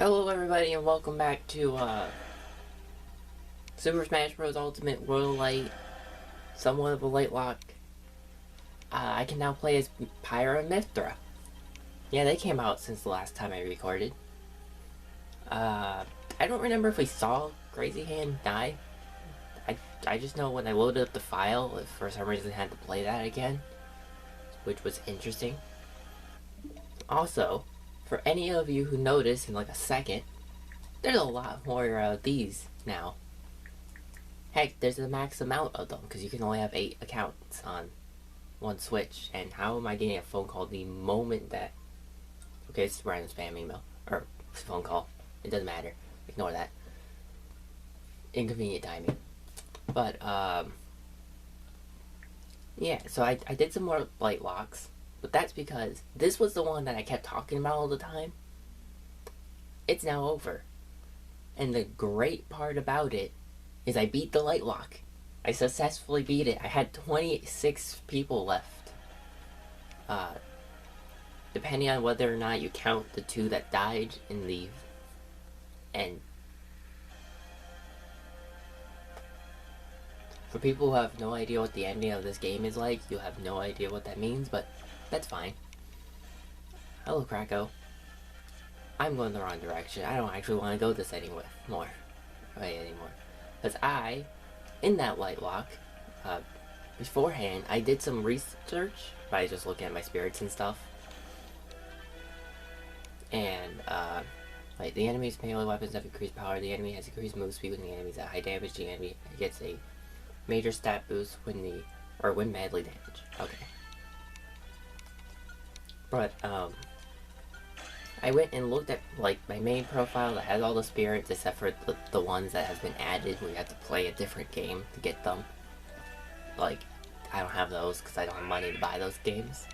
Hello everybody and welcome back to Super Smash Bros. Ultimate Royal Light, somewhat of a light lock. I can now play as Pyra and Mythra. Yeah, they came out since the last time I recorded. I don't remember if we saw Crazy Hand die. I just know when I loaded up the file, if for some reason I had to play that again, which was interesting. Also, for any of you who noticed in like a second, there's a lot more of these now. Heck, there's a max amount of them because you can only have 8 accounts on one Switch. And how am I getting a phone call the moment that... Okay, it's random spam email. Or phone call. It doesn't matter. Ignore that. Inconvenient timing. But, yeah, so I did some more light locks. But that's because this was the one that I kept talking about all the time. It's now over. And the great part about it is I beat the light lock. I successfully beat it. I had 26 people left. Depending on whether or not you count the 2 that died in the end. For people who have no idea what the ending of this game is like, you'll have no idea what that means, but that's fine. Hello, Krakow. I'm going the wrong direction. I don't actually want to go this anymore. Because in that light lock, beforehand, I did some research by just looking at my spirits and stuff. And, like, the enemy's melee weapons have increased power, the enemy has increased move speed when the enemy's at high damage, the enemy gets a major stat boost when madly damaged. Okay. But, I went and looked at, like, my main profile that has all the spirits except for the ones that have been added where you have to play a different game to get them. Like, I don't have those because I don't have money to buy those games.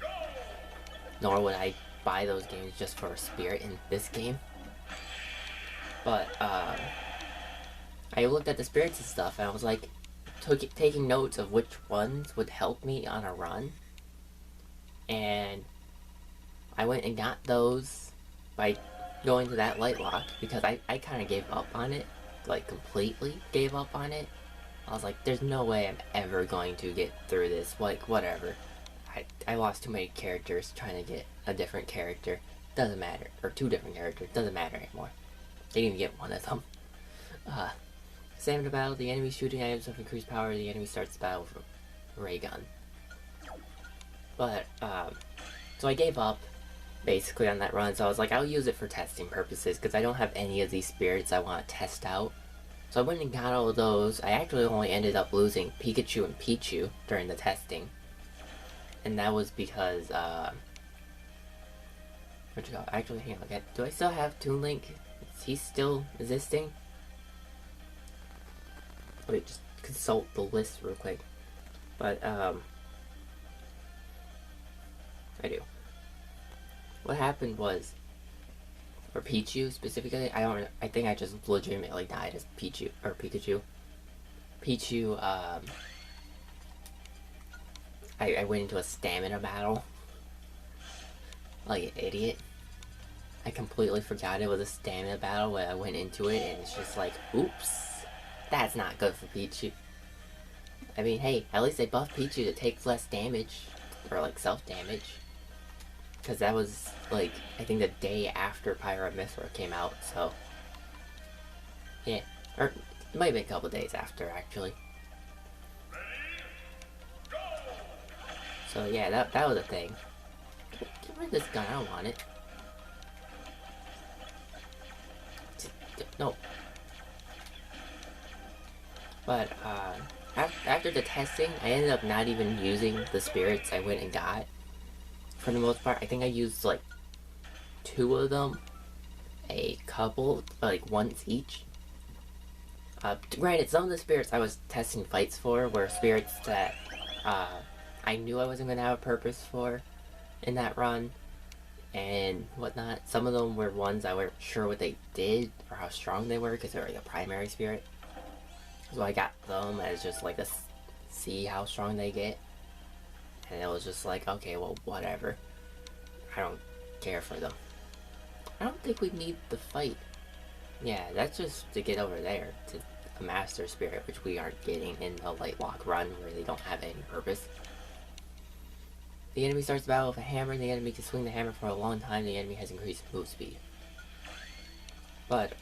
Nor would I buy those games just for a spirit in this game. But, I looked at the spirits and stuff and I was like, taking notes of which ones would help me on a run. And I went and got those by going to that light lock because I kind of gave up on it, like completely gave up on it. I was like, there's no way I'm ever going to get through this, like whatever. I lost too many characters trying to get a different character, doesn't matter, or 2 different characters, doesn't matter anymore. Didn't even get one of them. Stamina battle, the enemy shooting items have increased power, the enemy starts the battle with a ray gun. But, so I gave up basically on that run, so I was like, I'll use it for testing purposes because I don't have any of these spirits I want to test out. So I went and got all of those. I actually only ended up losing Pikachu and Pichu during the testing. And that was because, actually, hang on, do I still have Toon Link? Is he still existing? Wait, just consult the list real quick. But, I do. What happened was, for Pichu specifically, I think I just legitimately died as Pichu, or Pikachu. Pichu, I went into a stamina battle. Like an idiot. I completely forgot it was a stamina battle when I went into it, and it's just like, oops. That's not good for Pichu. I mean, hey, at least they buffed Pichu to take less damage, or like self-damage. Because that was, like, I think the day after Pyra Mythra came out, so... Yeah, or it might have been a couple days after, actually. So yeah, that was a thing. Get rid of this gun, I don't want it. No. But, after the testing, I ended up not even using the spirits I went and got. For the most part, I think I used, like, 2 of them. A couple, like, once each. Granted, some of the spirits I was testing fights for were spirits that, I knew I wasn't going to have a purpose for in that run. And whatnot. Some of them were ones I weren't sure what they did or how strong they were because they were, like, a primary spirit. So I got them as just like see how strong they get. And it was just like, okay, well, whatever. I don't care for them. I don't think we need the fight Yeah, that's just to get over there to a Master Spirit, which we aren't getting in the Lightlock run, where they don't have any purpose. The enemy starts the battle with a hammer. The enemy can swing the hammer for a long time. The enemy has increased move speed. But,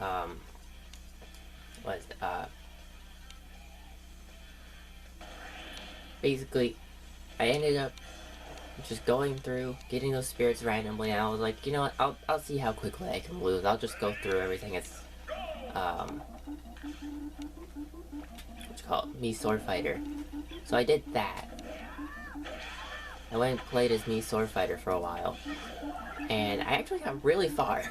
basically, I ended up just going through, getting those spirits randomly, and I was like, you know what, I'll see how quickly I can lose. I'll just go through everything as, what you call it, me sword fighter. So I did that. I went and played as me sword fighter for a while, and I actually got really far.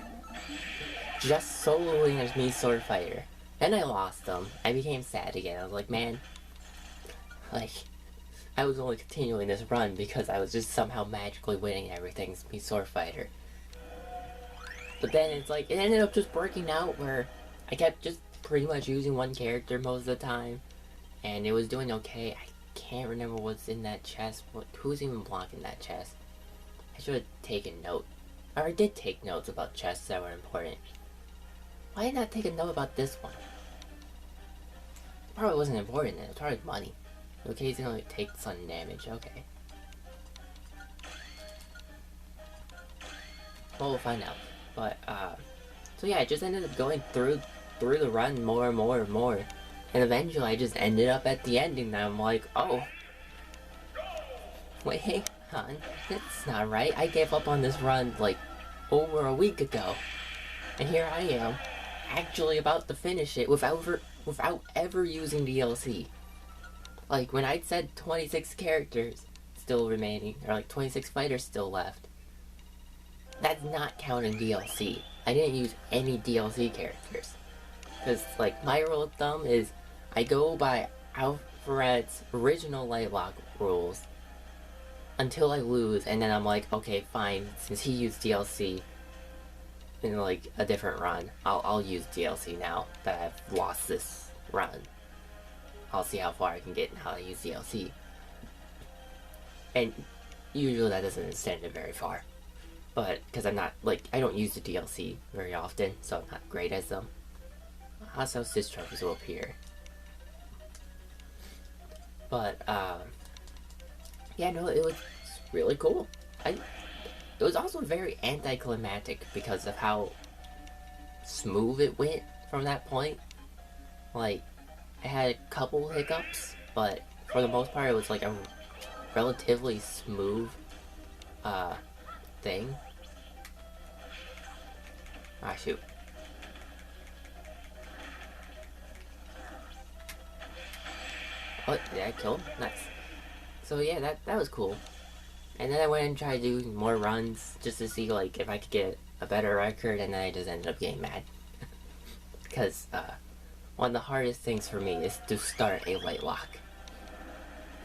Just soloing as me sword fighter. Then I lost them. I became sad again. I was like, man, like, I was only continuing this run because I was just somehow magically winning everything as me sword fighter. But then it's like, it ended up just working out where I kept just pretty much using one character most of the time, and it was doing okay. I can't remember what's in that chest. Who's even blocking that chest? I should have taken note. Or I did take notes about chests that were important. Why did I not take a note about this one? It probably wasn't important then. It was probably money. Occasionally take sudden damage. Okay. Well, we'll find out. But, so yeah, I just ended up going through the run more and more and more. And eventually I just ended up at the ending and I'm like, oh. Wait, hang on. That's not right. I gave up on this run, like, over a week ago. And here I am, actually about to finish it without ever using DLC. Like, when I said 26 characters still remaining, or like 26 fighters still left, that's not counting DLC. I didn't use any DLC characters. Because, like, my rule of thumb is I go by Alfred's original Lightlock rules until I lose, and then I'm like, okay, fine, since he used DLC in, like, a different run, I'll use DLC now that I've lost this run. I'll see how far I can get and how I use DLC. And usually that doesn't extend it very far. But, because I'm not, like, I don't use the DLC very often, so I'm not great at them. Also, Sis trophies will appear. But, yeah, no, it was really cool. It was also very anticlimactic because of how smooth it went from that point. Like, I had a couple hiccups, but for the most part it was like a relatively smooth, thing. Ah, shoot. Oh, did I kill him? Nice. So yeah, that was cool. And then I went and tried to do more runs just to see, like, if I could get a better record, and then I just ended up getting mad. Because, one of the hardest things for me is to start a Lightlock.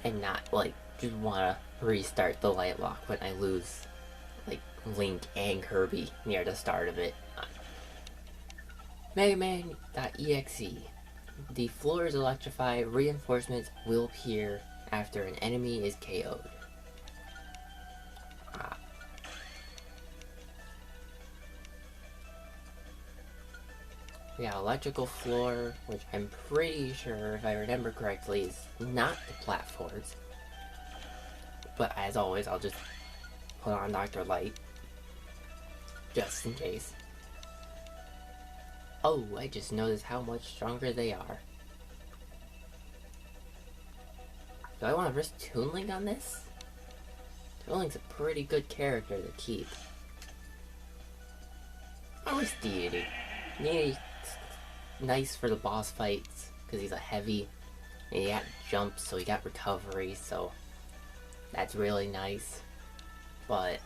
And not, like, just wanna restart the Lightlock when I lose, like, Link and Kirby near the start of it. MegaMan.exe. The floor is electrified. Reinforcements will appear after an enemy is KO'd. Yeah, electrical floor, which I'm pretty sure, if I remember correctly, is not the platforms. But as always, I'll just put on Dr. Light, just in case. Oh, I just noticed how much stronger they are. Do I want to risk Toon Link on this? Toon Link's a pretty good character to keep. I'll risk Deity. Deity's nice for the boss fights, because he's a heavy, and he got jumps, so he got recovery, so that's really nice. But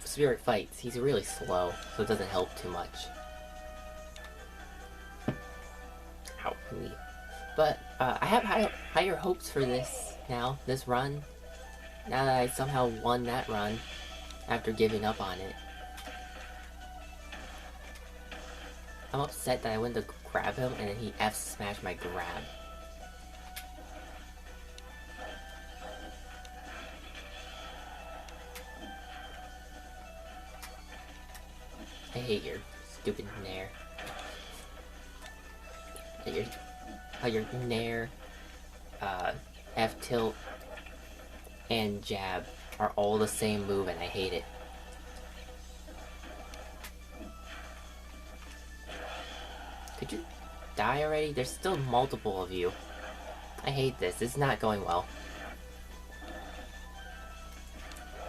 Spirit fights, he's really slow, so it doesn't help too much. Ow, me. But I have higher hopes for this now, this run. Now that I somehow won that run after giving up on it. I'm upset that I went to grab him and then he F-smashed my grab. I hate your stupid nair. How your nair, F tilt, and jab are all the same move, and I hate it. Could you die already? There's still multiple of you. I hate this. This is not going well.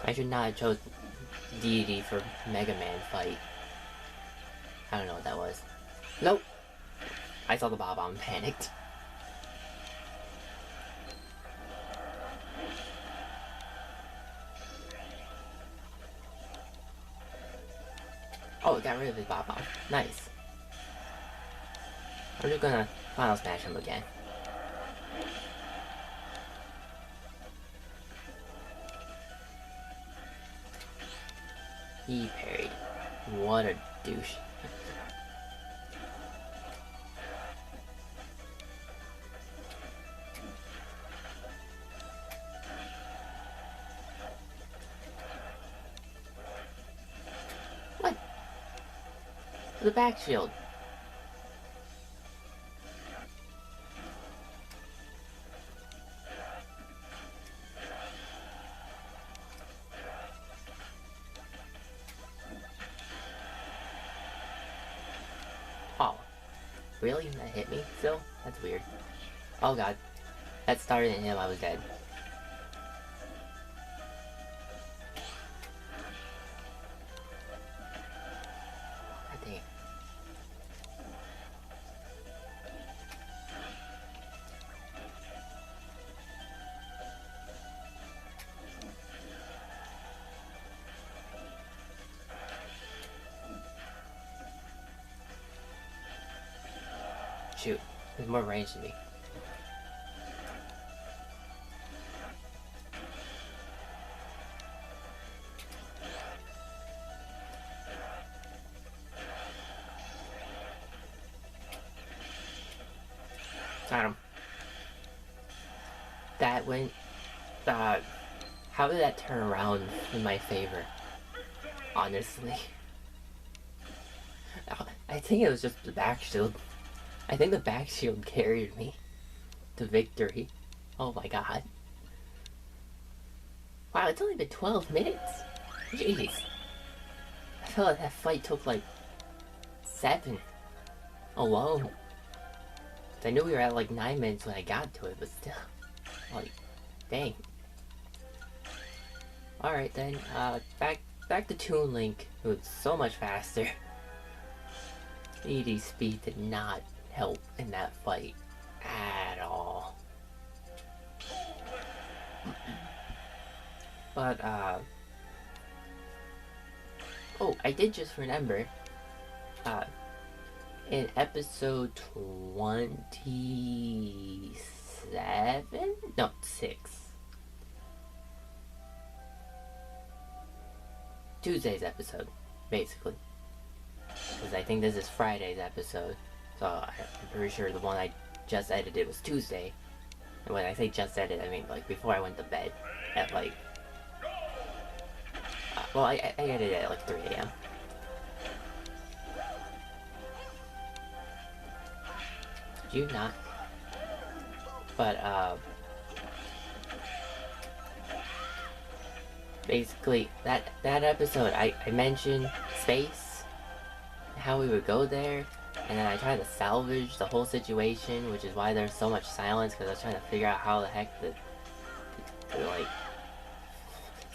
I should not have chose Deity for Mega Man fight. I don't know what that was. Nope. I saw the Bob-omb and panicked. Oh, it got rid of his Bob-omb. Nice. I'm just gonna final smash him again. He parried. What a douche. What? The back shield. Oh. Really? That hit me still? That's weird. Oh god. That started at him, I was dead. God dang it. Shoot, there's more range than me. Got him. That went... how did that turn around in my favor? Honestly. I think it was just the back shield. I think the back shield carried me to victory. Oh my god. Wow, it's only been 12 minutes? Jeez. I felt like that fight took like 7 alone. I knew we were at like 9 minutes when I got to it, but still. Like, dang. Alright then, back to Toon Link. It was so much faster. ED speed did not help in that fight at all. But, oh, I did just remember, in episode 27? No, 6. Tuesday's episode, basically. Because I think this is Friday's episode. So I'm pretty sure the one I just edited was Tuesday. And when I say just edited, I mean like before I went to bed at like... well, I edited it at like 3 AM. Did you not? But, basically, that episode, I mentioned space, how we would go there, and then I tried to salvage the whole situation, which is why there's so much silence, because I was trying to figure out how the heck to like,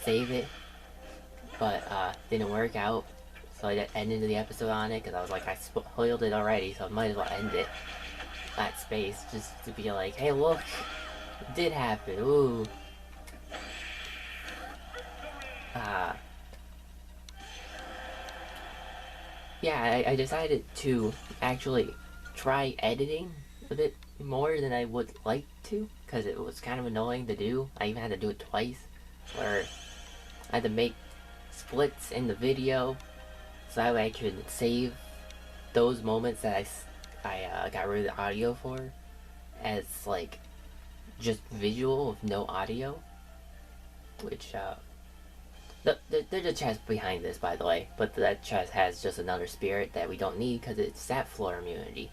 save it, but, didn't work out, so I ended the episode on it, because I was like, I spoiled it already, so I might as well end it, that space, just to be like, hey look, it did happen, ooh. Yeah, I decided to actually try editing a bit more than I would like to, because it was kind of annoying to do. I even had to do it twice, where I had to make splits in the video, so that way I could save those moments that I got rid of the audio for, as like, just visual with no audio, which, There's a chest behind this, by the way, but that chest has just another spirit that we don't need because it's stat floor immunity.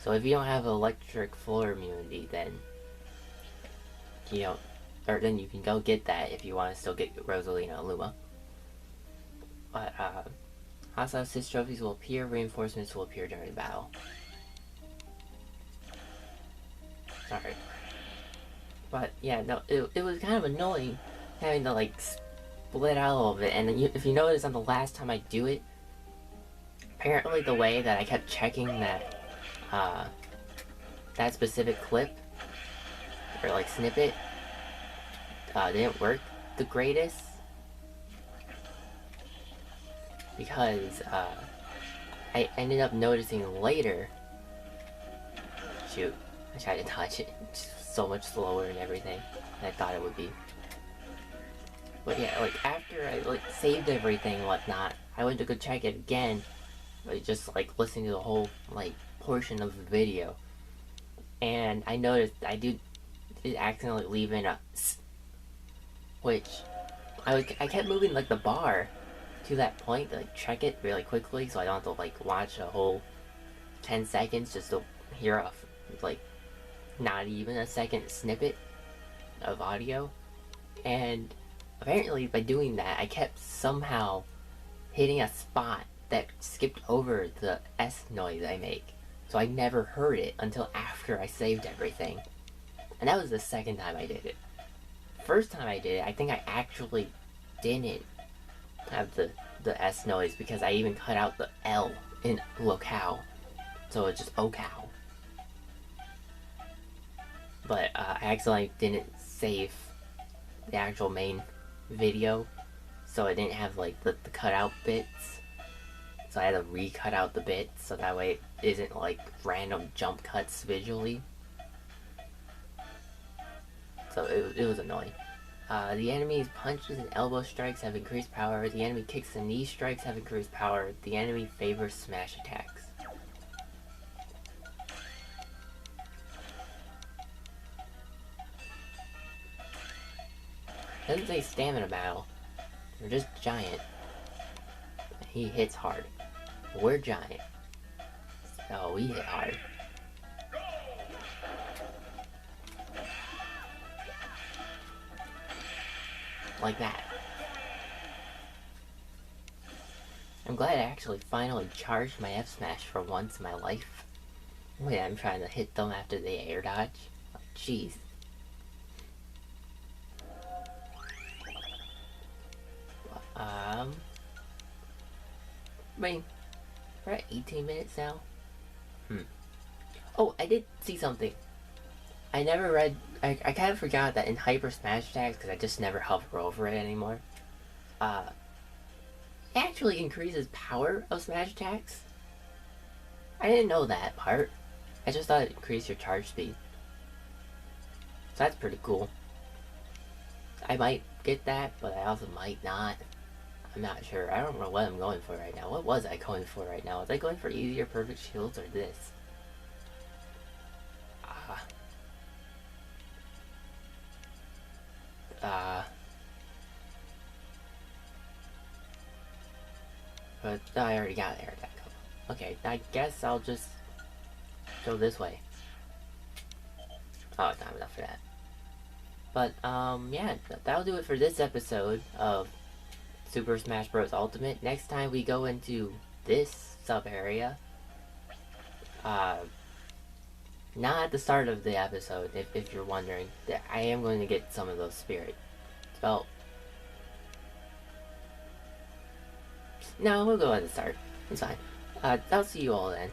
So if you don't have electric floor immunity, then you don't, or then you can go get that if you want to still get Rosalina Luma. But hostile assist trophies will appear, reinforcements will appear during battle. Sorry. But yeah, no, it was kind of annoying having to like split out a little bit. And if you notice on the last time I do it, apparently the way that I kept checking that that specific clip or like snippet didn't work the greatest, because I ended up noticing later. Shoot, I tried to touch it. It's so much slower and everything than I thought it would be. But yeah, like after I like saved everything and whatnot, I went to go check it again, like just like listening to the whole like portion of the video, and I noticed I did accidentally leave in a s, which I kept moving like the bar to that point to like check it really quickly, so I don't have to like watch a whole 10 seconds just to hear a like not even a second snippet of audio. And apparently by doing that, I kept somehow hitting a spot that skipped over the S noise I make, so I never heard it until after I saved everything. And that was the second time I did it. First time I did it, I think I actually didn't have the S noise because I even cut out the L in locale, so it's just OCal. But I accidentally didn't save the actual main video, so I didn't have like the cutout bits, so I had to re-cut out the bits so that way it isn't like random jump cuts visually. So it was annoying. The enemy's punches and elbow strikes have increased power. The enemy kicks and knee strikes have increased power. The enemy favors smash attacks. Doesn't say stamina battle. We're just giant. He hits hard. We're giant. So we hit hard. Like that. I'm glad I actually finally charged my F smash for once in my life. Wait, I'm trying to hit them after they air dodge. Oh, jeez. I mean, we're at 18 minutes now. Oh, I did see something. I never read. I kind of forgot that in Hyper Smash Attacks, because I just never hover over it anymore. It actually increases power of Smash Attacks. I didn't know that part. I just thought it increased your charge speed. So that's pretty cool. I might get that, but I also might not. I'm not sure. I don't know what I'm going for right now. What was I going for right now? Was I going for easier perfect shields or this? But I already got air attack. Okay, I guess I'll just go this way. Oh, it's not enough for that. But, yeah, that'll do it for this episode of Super Smash Bros. Ultimate. Next time we go into this sub-area. Not at the start of the episode, if you're wondering. I am going to get some of those spirits. So, no, we'll go at the start. It's fine. I'll see you all then.